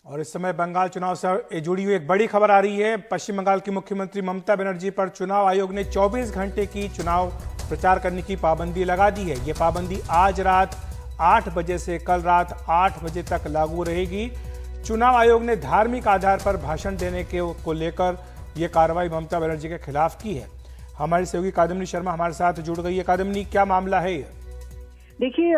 और इस समय बंगाल चुनाव से जुड़ी हुई एक बड़ी खबर आ रही है। पश्चिम बंगाल की मुख्यमंत्री ममता बनर्जी पर चुनाव आयोग ने 24 घंटे की चुनाव प्रचार करने की पाबंदी लगा दी है। ये पाबंदी आज रात 8 बजे से कल रात 8 बजे तक लागू रहेगी। चुनाव आयोग ने धार्मिक आधार पर भाषण देने को लेकर यह कार्रवाई ममता बनर्जी के खिलाफ की है। हमारी सहयोगी कादम्बिनी शर्मा हमारे साथ जुड़ गई है। कादम्बिनी, क्या मामला है? देखिए,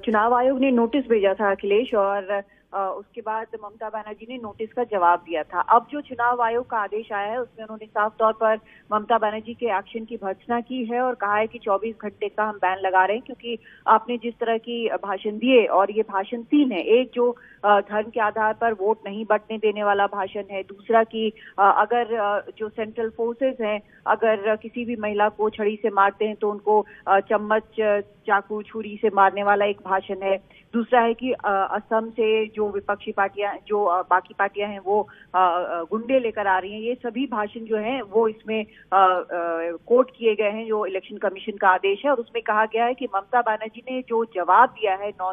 चुनाव आयोग ने नोटिस भेजा था अखिलेश, और उसके बाद ममता बनर्जी ने नोटिस का जवाब दिया था। अब जो चुनाव आयोग का आदेश आया है उसमें उन्होंने साफ तौर पर ममता बनर्जी के एक्शन की भर्त्सना की है और कहा है कि 24 घंटे का हम बैन लगा रहे हैं, क्योंकि आपने जिस तरह की भाषण दिए, और ये भाषण 3 है। एक जो धर्म के आधार पर वोट नहीं बंटने देने वाला भाषण है। दूसरा कि अगर जो सेंट्रल फोर्सेस हैं अगर किसी भी महिला को छड़ी से मारते हैं तो उनको चम्मच, चाकू, छुरी से मारने वाला एक भाषण है। दूसरा है कि असम से जो विपक्षी पार्टियां, जो बाकी पार्टियां हैं वो गुंडे लेकर आ रही हैं। ये सभी भाषण जो हैं वो इसमें कोट किए गए हैं, जो इलेक्शन कमीशन का आदेश है। और उसमें कहा गया है कि ममता बनर्जी ने जो जवाब दिया है 9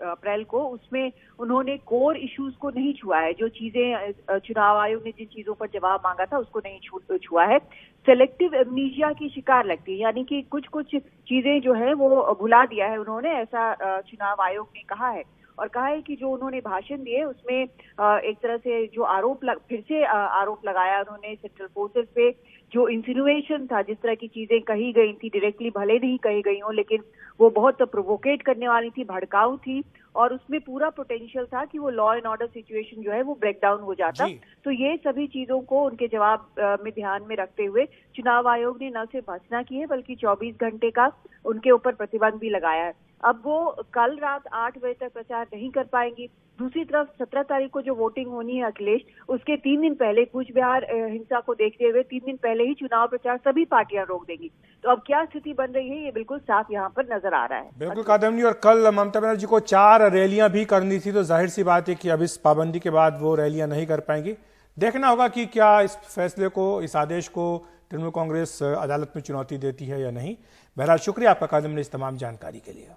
अप्रैल को, उसमें उन्होंने कोर इश्यूज को नहीं छुआ है। जो चीजें चुनाव आयोग ने जिन चीजों पर जवाब मांगा था उसको नहीं छुआ है। सेलेक्टिव एमनीशिया की शिकार लगती है, यानी कि कुछ चीजें जो है वो भुला दिया है उन्होंने, ऐसा चुनाव आयोग ने कहा है। और कहा है कि जो उन्होंने भाषण दिए उसमें एक तरह से जो फिर से आरोप लगाया उन्होंने सेंट्रल फोर्सेस पे। जो इंसिनुएशन था, जिस तरह की चीजें कही गई थी, डायरेक्टली भले नहीं कही गई हो लेकिन वो बहुत प्रोवोकेट करने वाली थी, भड़काऊ थी, और उसमें पूरा पोटेंशियल था कि वो लॉ एंड ऑर्डर सिचुएशन जो है वो ब्रेक डाउन हो जाता। तो ये सभी चीजों को उनके जवाब में ध्यान में रखते हुए चुनाव आयोग ने न सिर्फ भर्त्सना की है बल्कि 24 घंटे का उनके ऊपर प्रतिबंध भी लगाया है। अब वो कल रात 8 बजे तक प्रचार नहीं कर पाएंगी। दूसरी तरफ 17 तारीख को जो वोटिंग होनी है अखिलेश, उसके 3 दिन पहले कूच बिहार हिंसा को देखते हुए 3 दिन पहले ही चुनाव प्रचार सभी पार्टियां रोक देंगी। तो अब क्या स्थिति बन रही है ये बिल्कुल साफ यहाँ पर नजर आ रहा है। बिल्कुल कादम्बिनी, और कल ममता बनर्जी को 4 रैलियां भी करनी थी, तो जाहिर सी बात है कि अब इस पाबंदी के बाद वो रैलियां नहीं कर पाएंगी। देखना होगा कि क्या इस फैसले को, इस आदेश को तृणमूल कांग्रेस अदालत में चुनौती देती है या नहीं। बहरहाल शुक्रिया आपका कादम्बिनी इस तमाम जानकारी के लिए।